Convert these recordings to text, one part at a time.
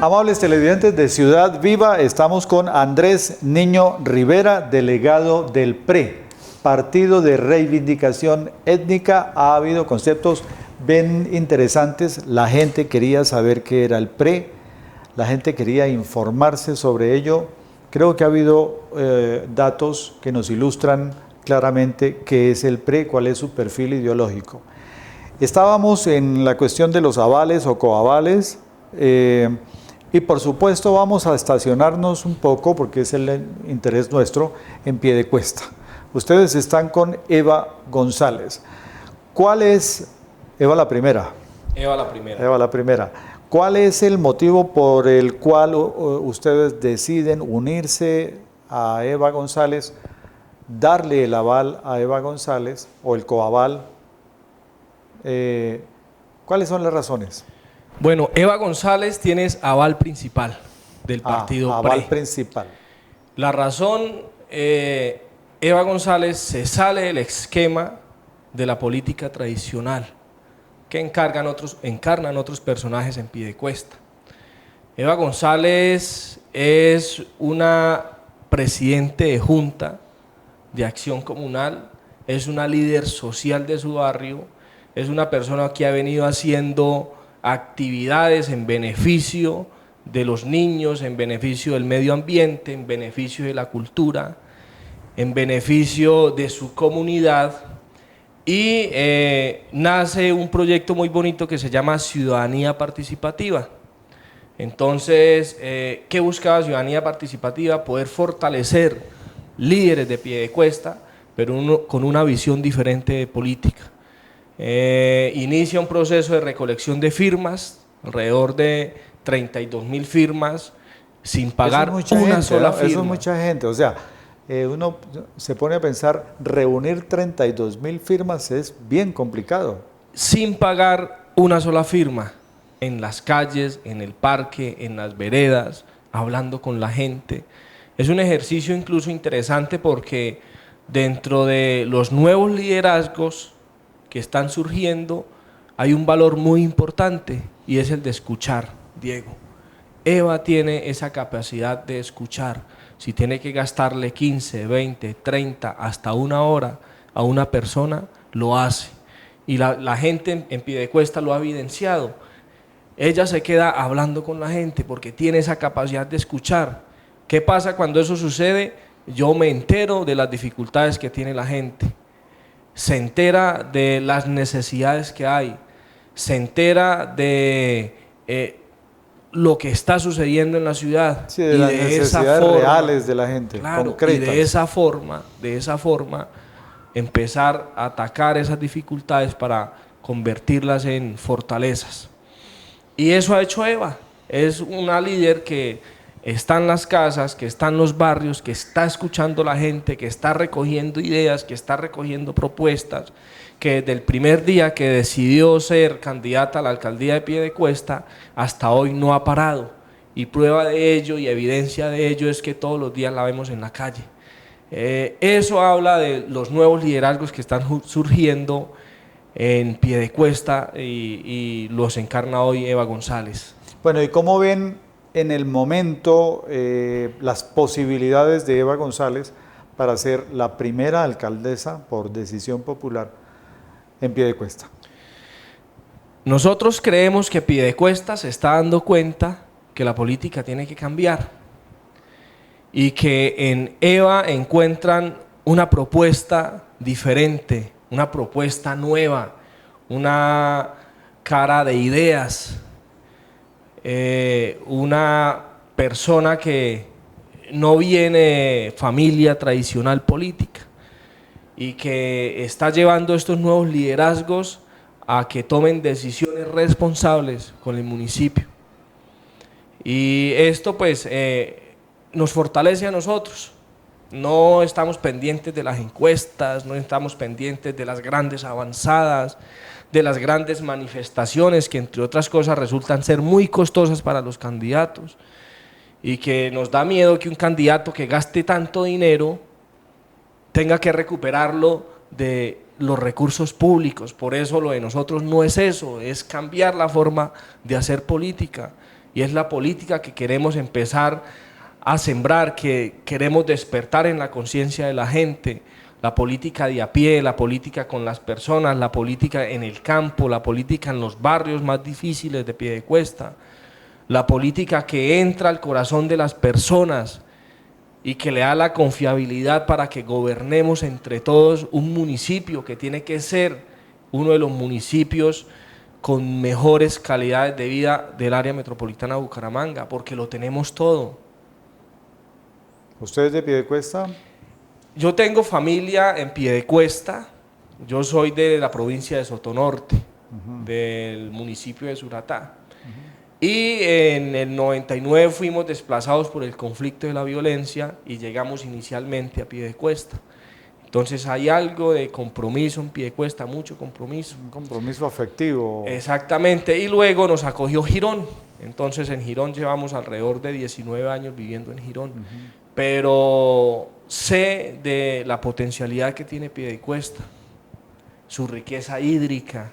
Amables televidentes de Ciudad Viva, estamos con Andrés Niño Rivera, delegado del PRE, Partido de Reivindicación Étnica. Ha habido conceptos bien interesantes, la gente quería saber qué era el PRE, la gente quería informarse sobre ello. Creo que ha habido datos que nos ilustran claramente qué es el PRE, cuál es su perfil ideológico. Estábamos en la cuestión de los avales o coavales, y por supuesto vamos a estacionarnos un poco, porque es el interés nuestro, en Piedecuesta. Ustedes están con Eva González. ¿Cuál es, Eva la primera? Eva la primera. Eva la primera. ¿Cuál es el motivo por el cual ustedes deciden unirse a Eva González, darle el aval a Eva González o el coaval? ¿Cuáles son las razones? Bueno, Eva González tiene aval principal del partido PRE. Aval principal. La razón, Eva González se sale del esquema de la política tradicional que encarnan otros personajes en Piedecuesta. Eva González es una presidente de junta de acción comunal, es una líder social de su barrio, es una persona que ha venido haciendo actividades en beneficio de los niños, en beneficio del medio ambiente, en beneficio de la cultura, en beneficio de su comunidad, y nace un proyecto muy bonito que se llama Ciudadanía Participativa. Entonces, ¿qué buscaba Ciudadanía Participativa? Poder fortalecer líderes de Piedecuesta, pero con una visión diferente de política. Inicia un proceso de recolección de firmas, alrededor de 32.000 firmas, sin pagar una sola firma. Eso es mucha gente, o sea, uno se pone a pensar, reunir 32.000 firmas es bien complicado. Sin pagar una sola firma, en las calles, en el parque, en las veredas, hablando con la gente. Es un ejercicio incluso interesante porque dentro de los nuevos liderazgos que están surgiendo, hay un valor muy importante y es el de escuchar, Diego. Eva tiene esa capacidad de escuchar. Si tiene que gastarle 15, 20, 30, hasta una hora a una persona, lo hace. Y la gente en Piedecuesta lo ha evidenciado. Ella se queda hablando con la gente porque tiene esa capacidad de escuchar. ¿Qué pasa cuando eso sucede? Yo me entero de las dificultades que tiene la gente. Se entera de las necesidades que hay, se entera de lo que está sucediendo en la ciudad, sí, de las necesidades reales de la gente, claro, concretas. Y de esa forma empezar a atacar esas dificultades para convertirlas en fortalezas. Y eso ha hecho Eva. Es una líder que está en las casas, que está en los barrios, que está escuchando a la gente, que está recogiendo ideas, que está recogiendo propuestas, que desde el primer día que decidió ser candidata a la alcaldía de Piedecuesta hasta hoy no ha parado. Y prueba de ello y evidencia de ello es que todos los días la vemos en la calle. Eso habla de los nuevos liderazgos que están surgiendo en Piedecuesta y los encarna hoy Eva González. Bueno, ¿y cómo ven en el momento las posibilidades de Eva González para ser la primera alcaldesa por decisión popular en Piedecuesta? Nosotros creemos que Piedecuesta se está dando cuenta que la política tiene que cambiar y que en Eva encuentran una propuesta diferente, una propuesta nueva, una cara de ideas, una persona que no viene familia tradicional política y que está llevando estos nuevos liderazgos a que tomen decisiones responsables con el municipio. Y esto pues nos fortalece a nosotros. No estamos pendientes de las encuestas, no estamos pendientes de las grandes avanzadas, de las grandes manifestaciones que entre otras cosas resultan ser muy costosas para los candidatos y que nos da miedo que un candidato que gaste tanto dinero tenga que recuperarlo de los recursos públicos. Por eso lo de nosotros no es eso, es cambiar la forma de hacer política. y es la política que queremos empezar a sembrar, que queremos despertar en la conciencia de la gente, la política de a pie, la política con las personas, la política en el campo, la política en los barrios más difíciles de Piedecuesta, la política que entra al corazón de las personas y que le da la confiabilidad para que gobernemos entre todos un municipio que tiene que ser uno de los municipios con mejores calidades de vida del área metropolitana de Bucaramanga, porque lo tenemos todo. ¿Ustedes de Piedecuesta? Yo tengo familia en Piedecuesta, yo soy de la provincia de Sotonorte, del municipio de Suratá. Y en el 99 fuimos desplazados por el conflicto de la violencia y llegamos inicialmente a Piedecuesta. Entonces hay algo de compromiso en Piedecuesta, mucho compromiso. Un compromiso afectivo. Exactamente, y luego nos acogió Girón. Entonces en Girón llevamos alrededor de 19 años viviendo en Girón. Pero sé de la potencialidad que tiene Piedecuesta, su riqueza hídrica,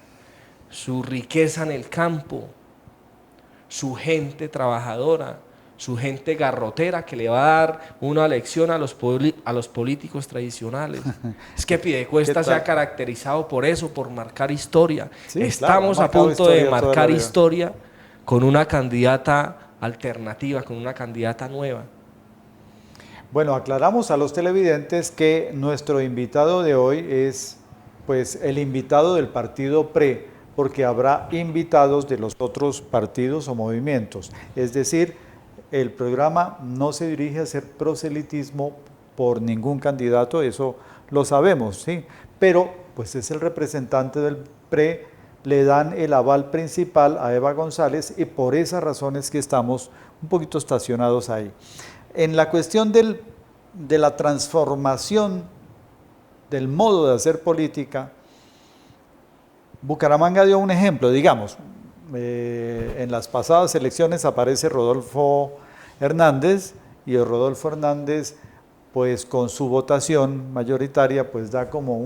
su riqueza en el campo, su gente trabajadora, su gente garrotera que le va a dar una lección a los políticos tradicionales. Es que Piedecuesta se ha caracterizado por eso, por marcar historia. Sí, Estamos claro, a punto de marcar la historia con una candidata alternativa, con una candidata nueva. Bueno, aclaramos a los televidentes que nuestro invitado de hoy es pues el invitado del partido PRE, porque habrá invitados de los otros partidos o movimientos. Es decir, el programa no se dirige a hacer proselitismo por ningún candidato, eso lo sabemos, ¿sí? Pero pues es el representante del PRE, le dan el aval principal a Eva González y por esas razones que estamos un poquito estacionados ahí. En la cuestión de la transformación del modo de hacer política, Bucaramanga dio un ejemplo, digamos, en las pasadas elecciones aparece Rodolfo Hernández y el Rodolfo Hernández pues con su votación mayoritaria pues da como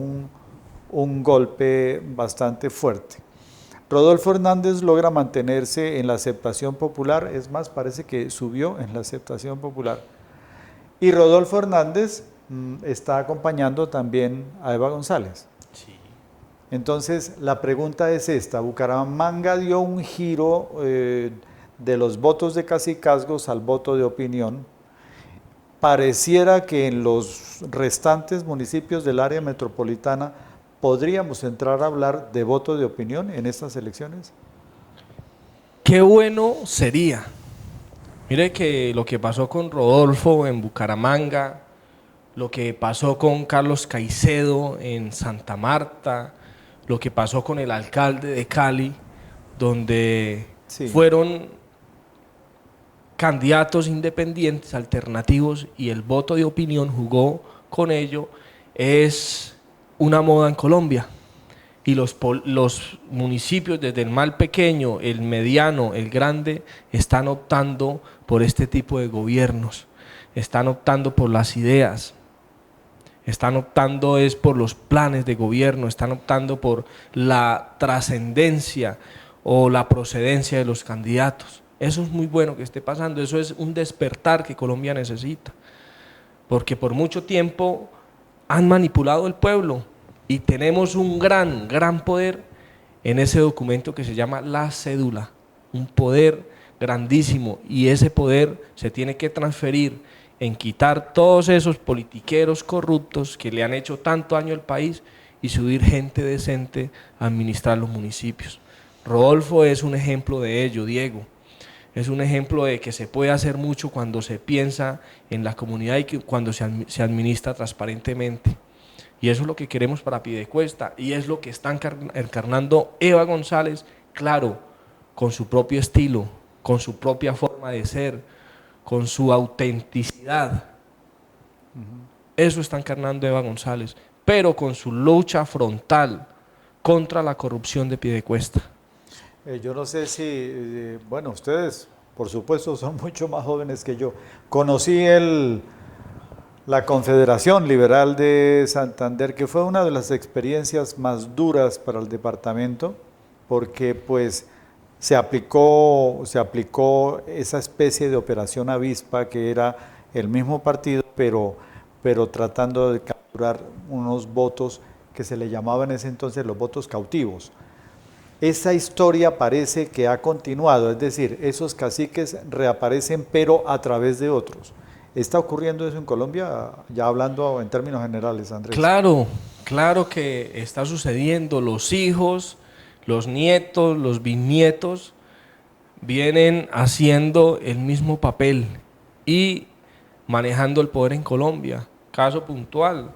un golpe bastante fuerte. Rodolfo Hernández logra mantenerse en la aceptación popular, es más, parece que subió en la aceptación popular. Y Rodolfo Hernández está acompañando también a Eva González. Sí. Entonces, la pregunta es esta, Bucaramanga dio un giro de los votos de cacicazgos al voto de opinión. Pareciera que en los restantes municipios del área metropolitana podríamos entrar a hablar de voto de opinión en estas elecciones. Qué bueno sería. Mire que lo que pasó con Rodolfo en Bucaramanga, lo que pasó con Carlos Caicedo en Santa Marta, lo que pasó con el alcalde de Cali, donde fueron candidatos independientes, alternativos, y el voto de opinión jugó con ello, es una moda en Colombia. Y los municipios, desde el más pequeño, el mediano, el grande, están optando por este tipo de gobiernos, están optando por las ideas, están optando por los planes de gobierno, están optando por la trascendencia o la procedencia de los candidatos. Eso es muy bueno que esté pasando, eso es un despertar que Colombia necesita, porque por mucho tiempo han manipulado el pueblo y tenemos un gran poder en ese documento que se llama la cédula, un poder grandísimo, y ese poder se tiene que transferir en quitar todos esos politiqueros corruptos que le han hecho tanto daño al país y subir gente decente a administrar los municipios. Rodolfo es un ejemplo de ello, Diego. Es un ejemplo de que se puede hacer mucho cuando se piensa en la comunidad y cuando se administra transparentemente. Y eso es lo que queremos para Piedecuesta y es lo que está encarnando Eva González, claro, con su propio estilo, con su propia forma de ser, con su autenticidad. Eso está encarnando Eva González, pero con su lucha frontal contra la corrupción de Piedecuesta. Yo no sé si, bueno, ustedes por supuesto son mucho más jóvenes que yo. Conocí la Confederación Liberal de Santander, que fue una de las experiencias más duras para el departamento, porque pues se aplicó esa especie de operación avispa que era el mismo partido, pero tratando de capturar unos votos que se le llamaban en ese entonces los votos cautivos. Esa historia parece que ha continuado, es decir, esos caciques reaparecen pero a través de otros. ¿Está ocurriendo eso en Colombia? Ya hablando en términos generales, Andrés. Claro, claro que está sucediendo. Los hijos, los nietos, los bisnietos vienen haciendo el mismo papel y manejando el poder en Colombia. Caso puntual,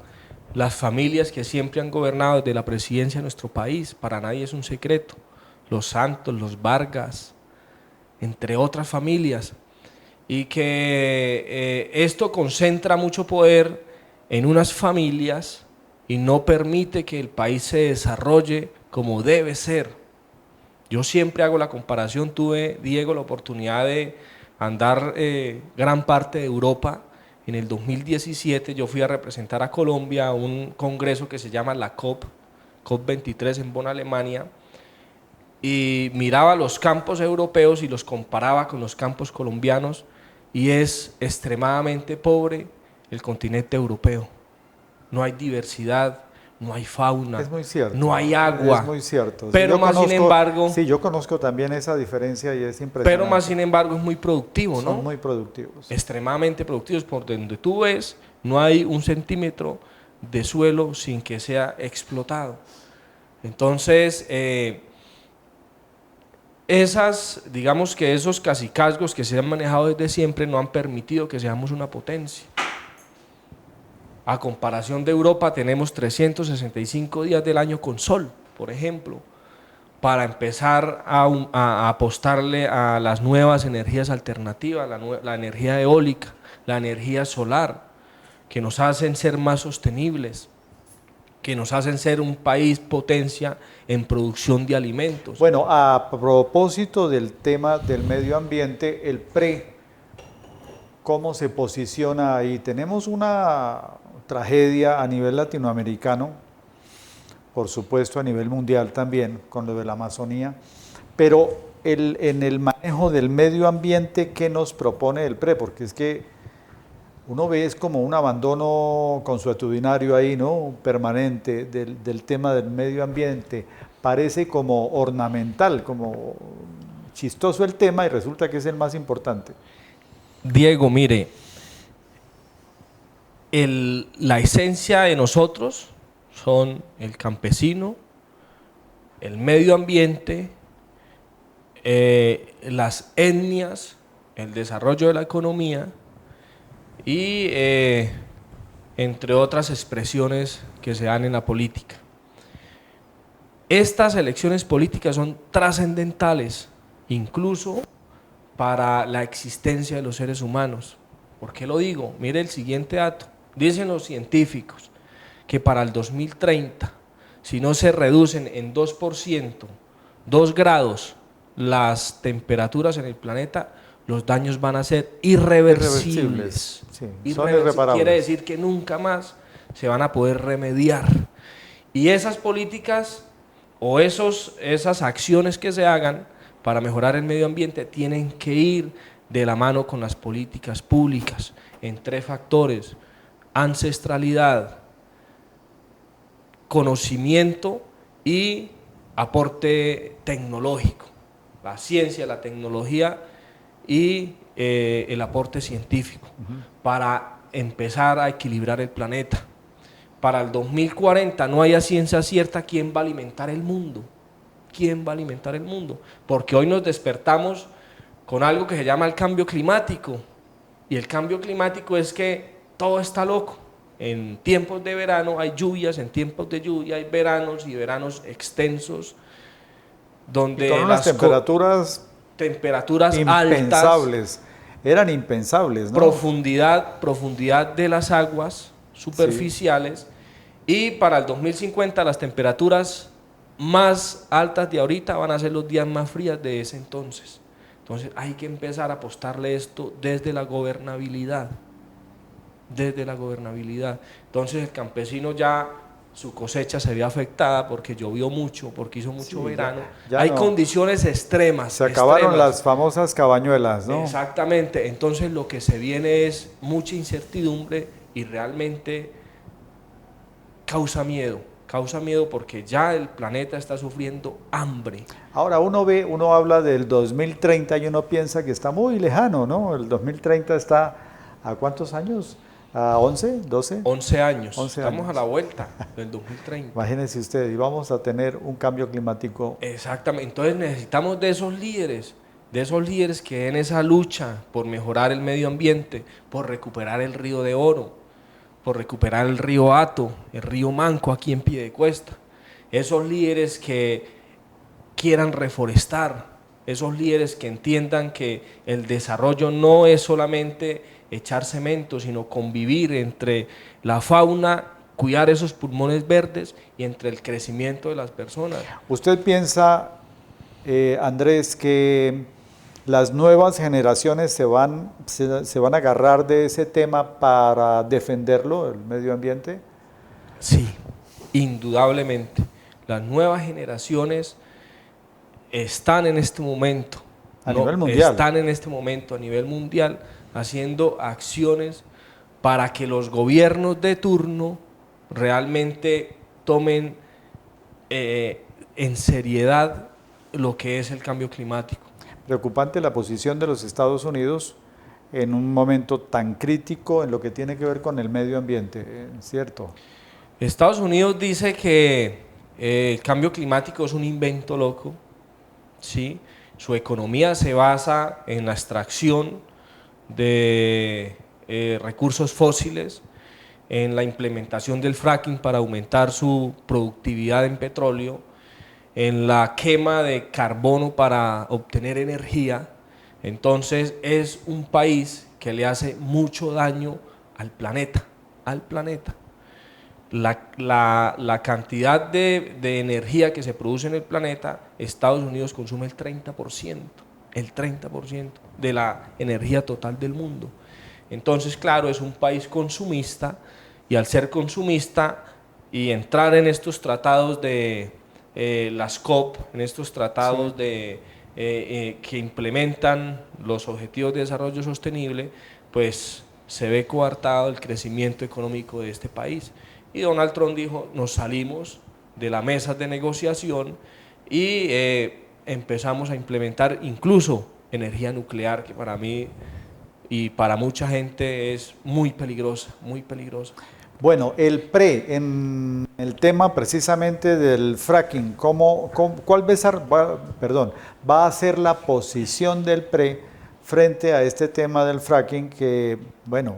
las familias que siempre han gobernado desde la presidencia de nuestro país, para nadie es un secreto. Los Santos, los Vargas, entre otras familias. Y que esto concentra mucho poder en unas familias y no permite que el país se desarrolle como debe ser. Yo siempre hago la comparación, tuve, Diego, la oportunidad de andar gran parte de Europa. En el 2017 yo fui a representar a Colombia a un congreso que se llama la COP23 en Bonn, Alemania, y miraba los campos europeos y los comparaba con los campos colombianos, y es extremadamente pobre el continente europeo. No hay diversidad, no hay fauna, Es muy cierto, no hay agua. es muy cierto. Pero Yo más sin embargo, sí, yo conozco también esa diferencia y es impresionante. pero más sin embargo es muy productivo, ¿no? Son muy productivos. Extremadamente productivos. Por donde tú ves, no hay un centímetro de suelo sin que sea explotado. Entonces, digamos que esos cacicazgos que se han manejado desde siempre no han permitido que seamos una potencia. A comparación de Europa, tenemos 365 días del año con sol, por ejemplo, para empezar a apostarle a las nuevas energías alternativas, la energía eólica, la energía solar, que nos hacen ser más sostenibles, que nos hacen ser un país potencia en producción de alimentos. Bueno, a propósito del tema del medio ambiente, el PRE, ¿cómo se posiciona ahí? Tenemos una tragedia a nivel latinoamericano, por supuesto a nivel mundial también, con lo de la Amazonía, pero en el manejo del medio ambiente, ¿qué nos propone el PRE? Porque es que uno ve es como un abandono consuetudinario ahí, ¿no? Permanente del tema del medio ambiente. Parece como ornamental, como chistoso el tema y resulta que es el más importante. Diego, mire, la esencia de nosotros son el campesino, el medio ambiente, las etnias, el desarrollo de la economía y entre otras expresiones que se dan en la política. Estas elecciones políticas son trascendentales, incluso para la existencia de los seres humanos. ¿Por qué lo digo? Mire el siguiente dato. Dicen los científicos que para el 2030, si no se reducen en 2%, 2 grados, las temperaturas en el planeta, los daños van a ser irreversibles. Sí, son irreparables. Quiere decir que nunca más se van a poder remediar. Y esas políticas o esas acciones que se hagan para mejorar el medio ambiente tienen que ir de la mano con las políticas públicas en 3 factores: ancestralidad, conocimiento y aporte tecnológico. La ciencia, la tecnología y el aporte científico para empezar a equilibrar el planeta. Para el 2040 no haya ciencia cierta quién va a alimentar el mundo. ¿Quién va a alimentar el mundo? Porque hoy nos despertamos con algo que se llama el cambio climático. Y el cambio climático es que todo está loco. En tiempos de verano hay lluvias, en tiempos de lluvia hay veranos y veranos extensos, donde y con unas temperaturas impensables, altas, eran impensables, ¿no? Profundidad de las aguas superficiales, sí. Y para el 2050 las temperaturas más altas de ahorita van a ser los días más fríos de ese entonces. Entonces hay que empezar a apostarle esto desde la gobernabilidad. Entonces el campesino ya su cosecha se ve afectada porque llovió mucho, porque hizo mucho verano. Ya Hay no. condiciones extremas. Se acabaron extremas. las famosas cabañuelas, ¿no? Exactamente. Entonces lo que se viene es mucha incertidumbre y realmente causa miedo porque ya el planeta está sufriendo hambre. Ahora uno habla del 2030 y uno piensa que está muy lejano, ¿no? El 2030 está ¿a cuántos años? ¿A 11, 12? 11 años. 11 Estamos años. a la vuelta del 2030. Imagínense usted, y vamos a tener un cambio climático. Exactamente. Entonces necesitamos de esos líderes que den esa lucha por mejorar el medio ambiente, por recuperar el río de Oro, por recuperar el río Hato, el río Manco aquí en Piedecuesta. Esos líderes que quieran reforestar, esos líderes que entiendan que el desarrollo no es solamente echar cemento, sino convivir entre la fauna, cuidar esos pulmones verdes y entre el crecimiento de las personas. ¿Usted piensa, Andrés, que las nuevas generaciones se van a agarrar de ese tema para defenderlo, el medio ambiente? Sí, indudablemente. Las nuevas generaciones están en este momento, A nivel mundial. están en este momento a nivel mundial haciendo acciones para que los gobiernos de turno realmente tomen en seriedad lo que es el cambio climático. Preocupante la posición de los Estados Unidos en un momento tan crítico en lo que tiene que ver con el medio ambiente, ¿cierto? Estados Unidos dice que el cambio climático es un invento loco, ¿sí? Su economía se basa en la extracción de recursos fósiles, en la implementación del fracking para aumentar su productividad en petróleo, en la quema de carbono para obtener energía. Entonces es un país que le hace mucho daño al planeta, al planeta. La cantidad de energía que se produce en el planeta, Estados Unidos consume el 30% de la energía total del mundo. Entonces, claro, es un país consumista y al ser consumista y entrar en estos tratados de las COP, en estos tratados Sí. que implementan los objetivos de desarrollo sostenible, pues se ve coartado el crecimiento económico de este país. Y Donald Trump dijo, nos salimos de la mesa de negociación y empezamos a implementar incluso energía nuclear, que para mí y para mucha gente es muy peligrosa, muy peligrosa. Bueno, en el tema precisamente del fracking, ¿cuál va a ser la posición del PRE frente a este tema del fracking que, bueno,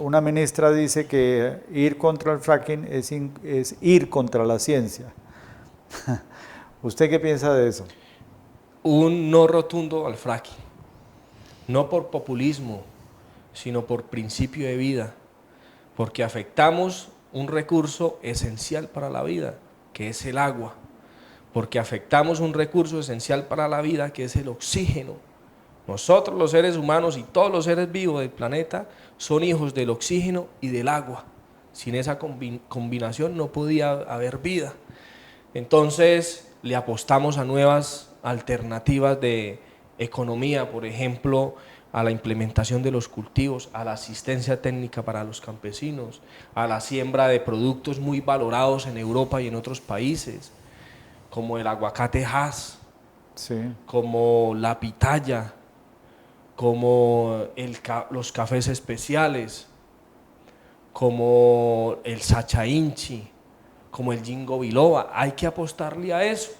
una ministra dice que ir contra el fracking es ir contra la ciencia? ¿Usted qué piensa de eso? Un no rotundo al fracking, no por populismo, sino por principio de vida, porque afectamos un recurso esencial para la vida, que es el agua, porque afectamos un recurso esencial para la vida, que es el oxígeno. Nosotros los seres humanos y todos los seres vivos del planeta son hijos del oxígeno y del agua. Sin esa combinación no podía haber vida. Entonces le apostamos a nuevas alternativas de economía, por ejemplo, a la implementación de los cultivos, a la asistencia técnica para los campesinos, a la siembra de productos muy valorados en Europa y en otros países, como el aguacate Hass, Sí. como la pitaya, como los cafés especiales, como el sacha inchi, como el ginkgo biloba. Hay que apostarle a eso.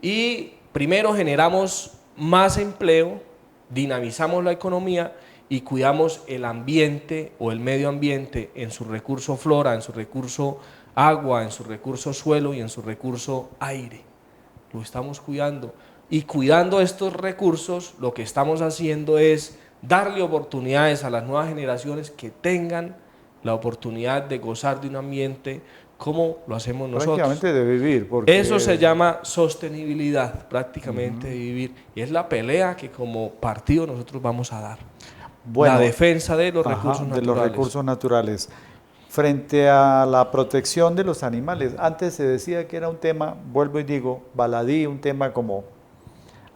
Y primero generamos más empleo, dinamizamos la economía y cuidamos el ambiente o el medio ambiente en su recurso flora, en su recurso agua, en su recurso suelo y en su recurso aire. Lo estamos cuidando. Y cuidando estos recursos, lo que estamos haciendo es darle oportunidades a las nuevas generaciones que tengan la oportunidad de gozar de un ambiente como lo hacemos nosotros. Prácticamente de vivir, porque Eso se llama sostenibilidad, prácticamente de vivir. Y es la pelea que como partido nosotros vamos a dar. bueno, La defensa de los ajá, recursos de naturales. los recursos naturales. frente a la protección de los animales. Antes se decía que era un tema, vuelvo y digo, baladí, un tema como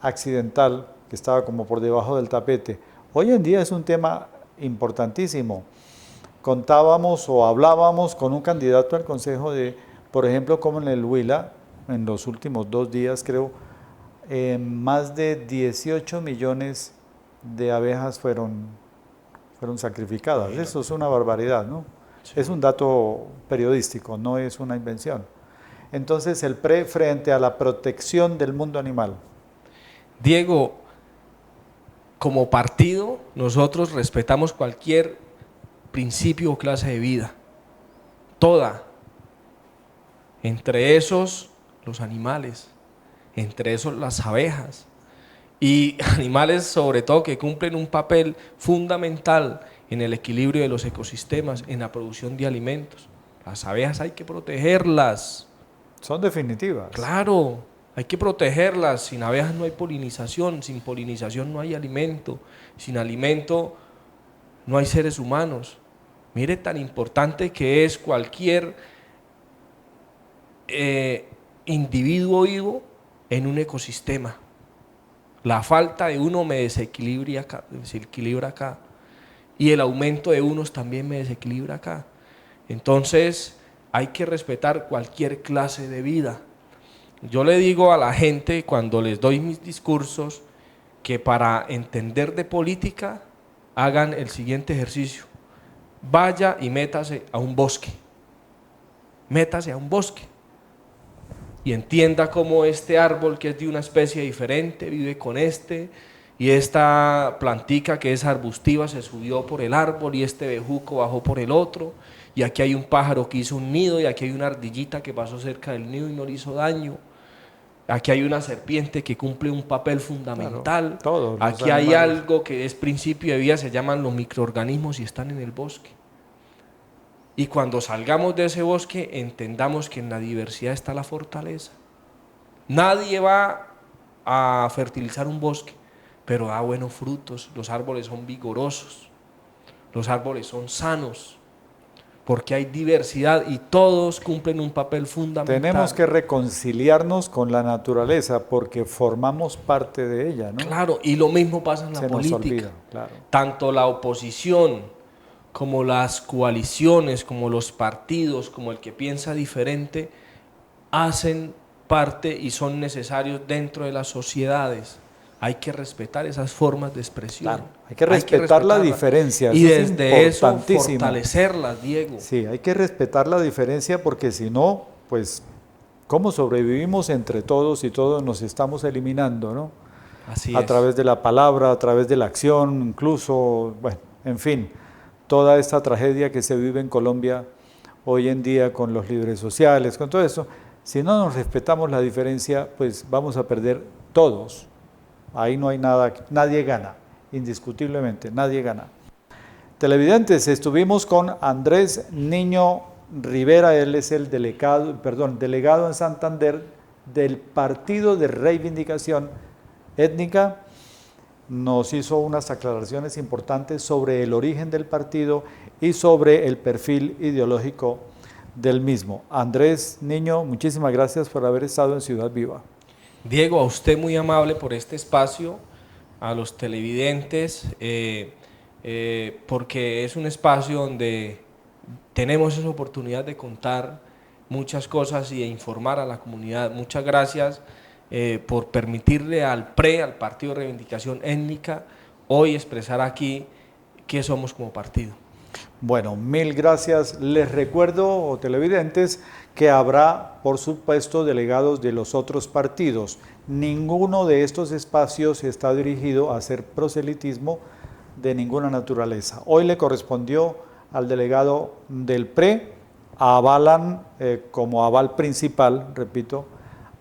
accidental, que estaba como por debajo del tapete. Hoy en día es un tema importantísimo. Contábamos o hablábamos con un candidato al consejo de, por ejemplo, como en el Huila, en los últimos 2 días creo, más de 18 millones de abejas fueron sacrificadas. Eso es una barbaridad, ¿no? Sí. Es un dato periodístico, no es una invención. Entonces, el PRE frente a la protección del mundo animal. Diego, como partido, nosotros respetamos cualquier principio o clase de vida, toda, entre esos los animales, entre esos las abejas, y animales sobre todo que cumplen un papel fundamental en el equilibrio de los ecosistemas, en la producción de alimentos. Las abejas hay que protegerlas. Son definitivas. Claro, hay que protegerlas. Sin abejas no hay polinización, sin polinización no hay alimento, sin alimento no hay seres humanos. Mire tan importante que es cualquier individuo vivo en un ecosistema. La falta de uno me desequilibra acá, y el aumento de unos también me desequilibra acá. Entonces hay que respetar cualquier clase de vida. Yo le digo a la gente cuando les doy mis discursos que para entender de política hagan el siguiente ejercicio: vaya y métase a un bosque, métase a un bosque y entienda cómo este árbol, que es de una especie diferente, vive con y esta plantica que es arbustiva se subió por el árbol, y este bejuco bajó por el otro, y aquí hay un pájaro que hizo un nido, y aquí hay una ardillita que pasó cerca del nido y no le hizo daño, aquí hay una serpiente que cumple un papel fundamental, claro, aquí hay algo que es principio de vida, se llaman los microorganismos y están en el bosque. Y cuando salgamos de ese bosque, entendamos que en la diversidad está la fortaleza. Nadie va a fertilizar un bosque, pero da buenos frutos. Los árboles son vigorosos, los árboles son sanos, porque hay diversidad y todos cumplen un papel fundamental. Tenemos que reconciliarnos con la naturaleza porque formamos parte de ella, ¿no? Claro, y lo mismo pasa en la política. Nos olvida, claro. Tanto la oposición como las coaliciones, como los partidos, como el que piensa diferente, hacen parte y son necesarios dentro de las sociedades. Hay que respetar esas formas de expresión. Claro, hay que respetar la diferencia. Y desde eso fortalecerlas, Diego. Sí, hay que respetar la diferencia porque si no, pues, ¿cómo sobrevivimos entre todos y todos nos estamos eliminando, ¿no? Así a través de la palabra, a través de la acción, incluso, bueno, en fin, toda esta tragedia que se vive en Colombia hoy en día con los líderes sociales, con todo eso. Si no nos respetamos la diferencia, pues vamos a perder todos. Ahí no hay nada, nadie gana, indiscutiblemente, nadie gana. Televidentes, estuvimos con Andrés Niño Rivera, él es el delegado en Santander del Partido de Reivindicación Étnica. Nos hizo unas aclaraciones importantes sobre el origen del partido y sobre el perfil ideológico del mismo. Andrés Niño, muchísimas gracias por haber estado en Ciudad Viva. Diego, a usted muy amable por este espacio, a los televidentes, porque es un espacio donde tenemos esa oportunidad de contar muchas cosas y de informar a la comunidad. Muchas gracias por permitirle al PRE, al Partido de Reivindicación Étnica, hoy expresar aquí qué somos como partido. Bueno, mil gracias. Les recuerdo, televidentes, que habrá, por supuesto, delegados de los otros partidos. Ninguno de estos espacios está dirigido a hacer proselitismo de ninguna naturaleza. Hoy le correspondió al delegado del PRE, avalan como aval principal, repito,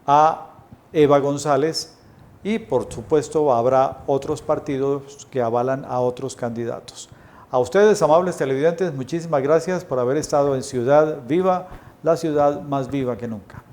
a Eva González, y por supuesto habrá otros partidos que avalan a otros candidatos. A ustedes, amables televidentes, muchísimas gracias por haber estado en Ciudad Viva, la ciudad más viva que nunca.